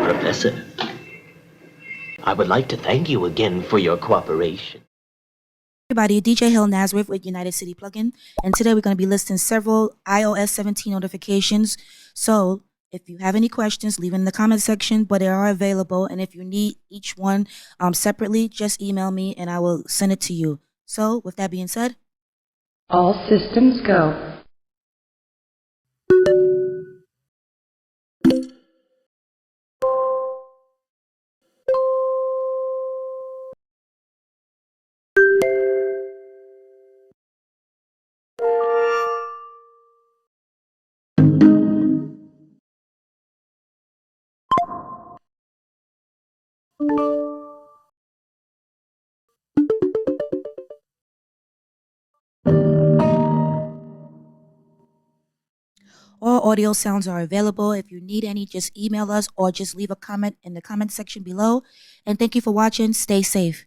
Professor, I would like to thank you again for your cooperation. Everybody, DJ Hill Nazareth with United City Plugin, and today we're going to be listing several iOS 17 notifications. So if you have any questions, leave it in the comment section, but they are available, and if you need each one separately, just email me and I will send it to you. So with that being said, all systems go. all audio sounds are available. If you need any, just email us or just leave a comment in the comment section below. And thank you for watching. Stay safe.